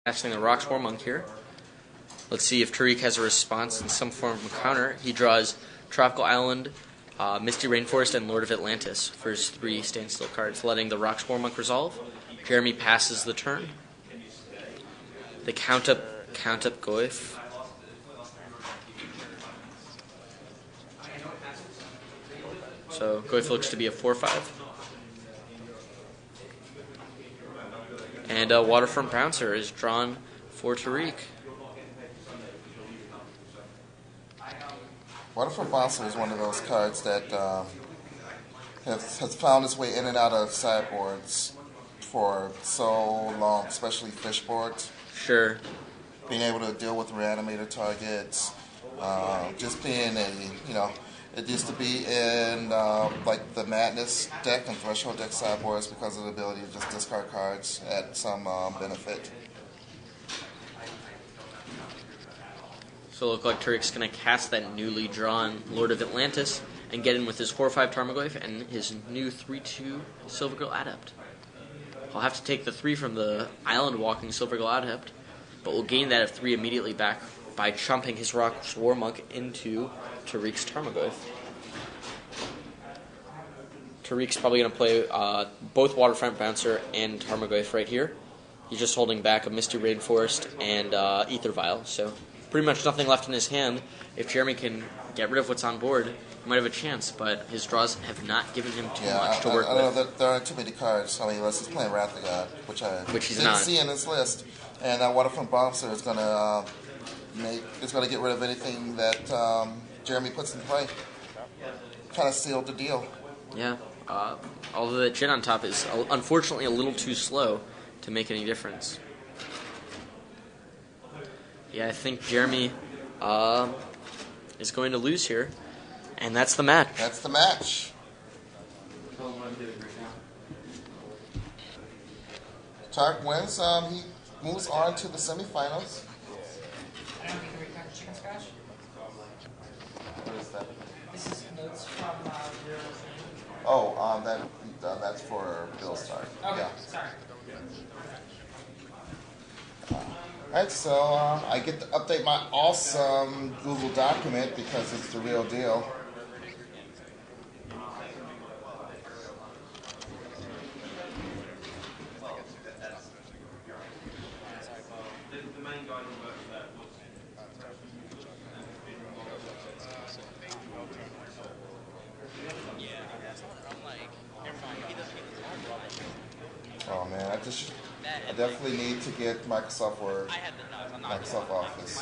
Casting the Rocks Warmonk here. Let's see if Tariq has a response in some form of a counter. He draws Tropical Island, Misty Rainforest, and Lord of Atlantis for his 3 standstill cards, letting the Rocks Warmonk resolve. Jeremy passes the turn. The count-up Goif. So Goif looks to be a 4/5. And Waterfront Bouncer is drawn for Tariq. Waterfront Bouncer is one of those cards that has found its way in and out of sideboards for so long, especially fish boards. Sure. Being able to deal with reanimator targets, just being it used to be in like the Madness deck and Threshold deck sideboards because of the ability to just discard cards at some benefit. So it looks like Tariq's going to cast that newly drawn Lord of Atlantis and get in with his 4/5 Tarmogoyf and his new 3/2 Silvergill Adept. I'll have to take the 3 from the Island Walking Silvergill Adept, but we'll gain that of 3 immediately back by chumping his Rocks Warmonk into Tariq's Tarmogoyf. Tariq's probably going to play both Waterfront Bouncer and Tarmogoyf right here. He's just holding back a Misty Rainforest and Ether Vial, so pretty much nothing left in his hand. If Jeremy can get rid of what's on board, he might have a chance, but his draws have not given him too much to work with. I know that there aren't too many cards. I mean, unless he's playing Wrath of God, which he's didn't not. see in his list. And Waterfront Bouncer is going to get rid of anything that Jeremy puts in play. Kind of sealed the deal. Yeah. Although the Jin on top is unfortunately a little too slow to make any difference. Yeah, I think Jeremy is going to lose here, and that's the match. That's the match. Tark wins. He moves on to the semifinals. I don't think we return chicken scratch. What is that? This is notes from your. Oh, that's for Bill Stark. Okay, Yeah. sorry. Alright, so I get to update my awesome Google document because it's the real deal. Oh man, I definitely need to get Microsoft Word, Microsoft Office.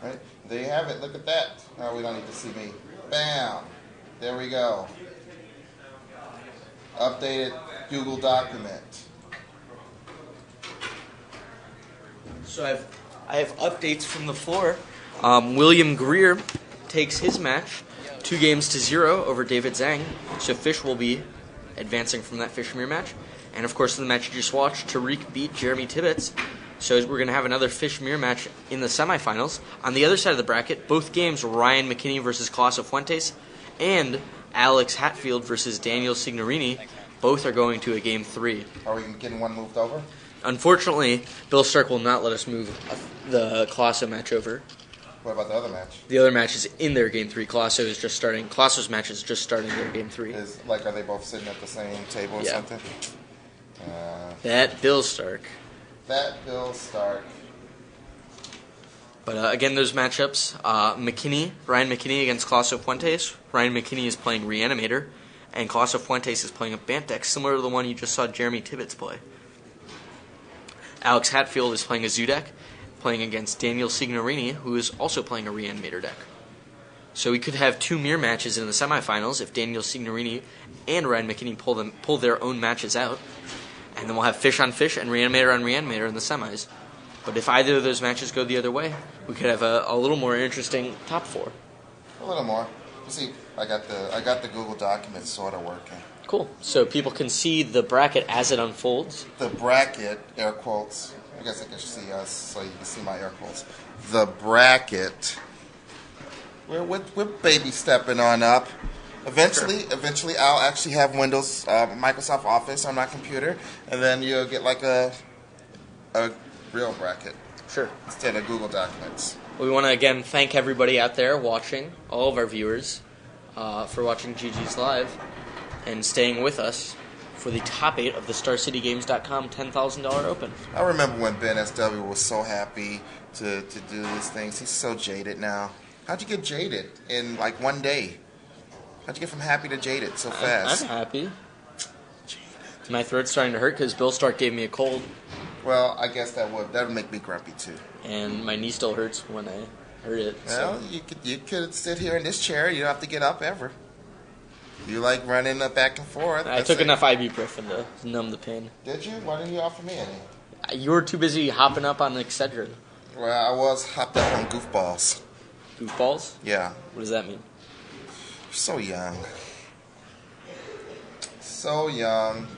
Right, there you have it. Look at that. Now we don't need to see me. Bam. There we go. Updated Google document. So I have updates from the floor. William Greer takes his match 2-0 over David Zhang. So Fish will be advancing from that Fish Mirror match. And of course, in the match you just watched, Tariq beat Jeremy Tibbets. So we're going to have another Fish Mirror match in the semifinals. On the other side of the bracket, both games, Ryan McKinney versus Colosso Fuentes and Alex Hatfield versus Daniel Signorini, both are going to a Game 3. Are we getting one moved over? Unfortunately, Bill Stark will not let us move the Colosso match over. What about the other match? The other match is in their Game 3. Colosso is just starting. Colosso's match is just starting their Game 3. Are they both sitting at the same table or something? That Bill Stark. That Bill Stark. But again, those matchups, Ryan McKinney against Colosso Fuentes. Ryan McKinney is playing Reanimator, and Colosso Fuentes is playing a Bant deck similar to the one you just saw Jeremy Tibbets play. Alex Hatfield is playing a Zoo deck, playing against Daniel Signorini, who is also playing a Reanimator deck. So we could have 2 mirror matches in the semifinals if Daniel Signorini and Ryan McKinney pull their own matches out. And then we'll have Fish on Fish and Reanimator on Reanimator in the semis. But if either of those matches go the other way, we could have a little more interesting top four. A little more. You see, I got the Google document sort of working. Cool. So people can see the bracket as it unfolds. The bracket, air quotes. I guess I can see us, so you can see my air quotes. The bracket. We're baby stepping on up. Eventually, I'll actually have Windows, Microsoft Office on my computer, and then you'll get like a real bracket. Sure. Instead of Google Documents. We want to again thank everybody out there watching, all of our viewers, for watching GG's Live and staying with us for the top 8 of the StarCityGames.com $10,000 Open. I remember when Ben SW was so happy to do these things. He's so jaded now. How'd you get jaded in like one day? How'd you get from happy to jaded so fast? I'm happy. My throat's starting to hurt because Bill Stark gave me a cold. Well, I guess that would make me grumpy too. And my knee still hurts when I heard it. Well, so. you could sit here in this chair. You don't have to get up ever. You like running back and forth. I took enough ibuprofen to numb the pain. Did you? Why didn't you offer me any? You were too busy hopping up on Excedrin. Well, I was hopped up on goofballs. Goofballs? Yeah. What does that mean? You're so young. So young.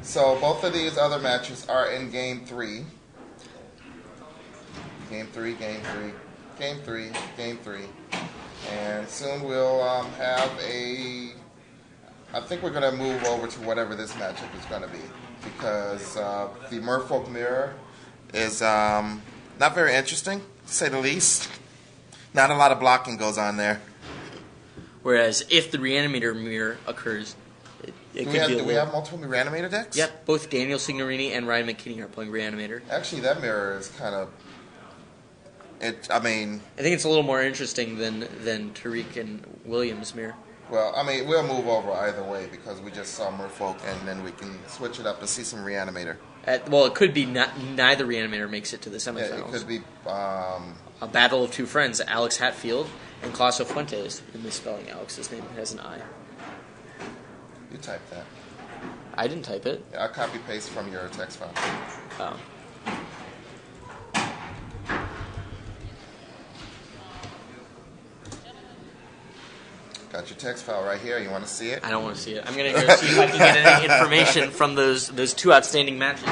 So both of these other matches are in Game 3. Game 3, Game 3, Game 3, Game 3. And soon we'll have a... I think we're going to move over to whatever this matchup is going to be. Because the Merfolk mirror is not very interesting, to say the least. Not a lot of blocking goes on there. Whereas if the Reanimator mirror occurs, it could be a Do little... we have multiple Reanimator decks? Yep, both Daniel Signorini and Ryan McKinney are playing Reanimator. Actually, that mirror is kind of... I think it's a little more interesting than Tariq and Williams' mirror. Well, I mean, we'll move over either way because we just saw Merfolk, and then we can switch it up and see some Reanimator. Well, it could be neither Reanimator makes it to the semifinals. Yeah, it could be... a battle of two friends, Alex Hatfield and Clauso Fuentes. You're misspelling Alex's name. It has an I. You typed that. I didn't type it. Yeah, I copy-paste from your text file. Oh. Got your text file right here. You want to see it? I don't want to see it. I'm going to go see if I can get any information from those two outstanding matches.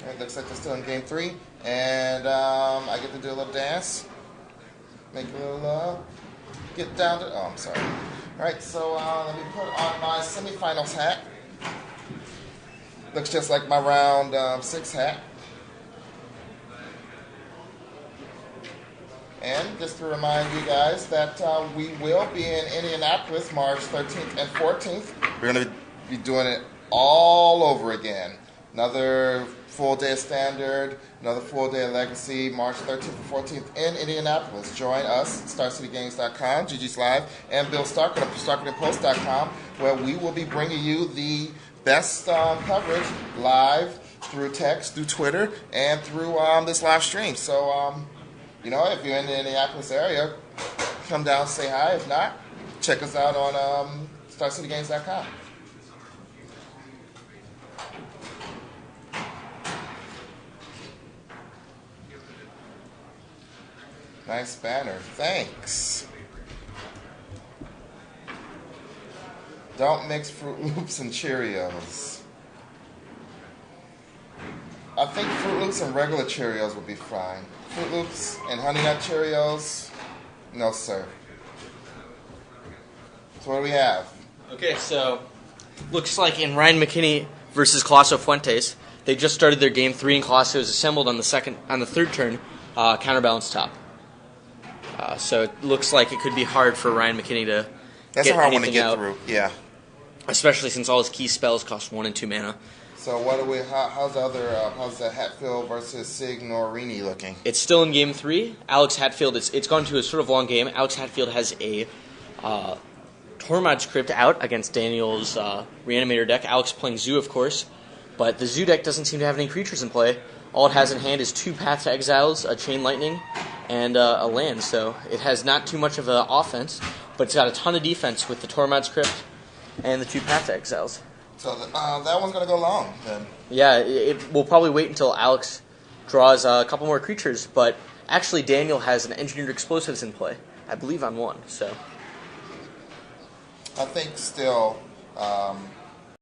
It looks like they're still in Game 3. And I get to do a little dance. Make a little... get down to... Oh, I'm sorry. All right, so let me put on my semifinals hat. Looks just like my round 6 hat. And just to remind you guys that we will be in Indianapolis March 13th and 14th. We're going to be doing it all over again. Another full day of Standard, another full day of Legacy, March 13th and 14th in Indianapolis. Join us, StarCityGames.com, GG's Live, and Bill Stark at StarkandPost.com, where we will be bringing you the best coverage live through text, through Twitter, and through this live stream. So, you know, if you're in the Indianapolis area, come down, say hi. If not, check us out on StarCityGames.com. Nice banner. Thanks. Don't mix Fruit Loops and Cheerios. I think Fruit Loops and regular Cheerios would be fine. Fruit Loops and Honey Nut Cheerios, no sir. So what do we have? Okay, so looks like in Ryan McKinney versus Clauso Fuentes, they just started their game 3 and Clauso is assembled on the third turn, counterbalance top. So it looks like it could be hard for Ryan McKinney to That's get a hard one to anything get out, through. Yeah. especially since all his key spells cost 1 and 2 mana. So what do we? How's the Hatfield versus Signorini looking? It's still in game 3. Alex Hatfield, it's gone to a sort of long game. Alex Hatfield has a Tormod script out against Daniel's Reanimator deck. Alex playing Zoo, of course, but the Zoo deck doesn't seem to have any creatures in play. All it has in hand is 2 Path to Exiles, a Chain Lightning, and a land. So it has not too much of an offense, but it's got a ton of defense with the Tormod script and the 2 Path to Exiles. So that one's going to go long then. Yeah, it will probably wait until Alex draws a couple more creatures, but actually Daniel has an Engineered Explosives in play, I believe on 1, so... I think still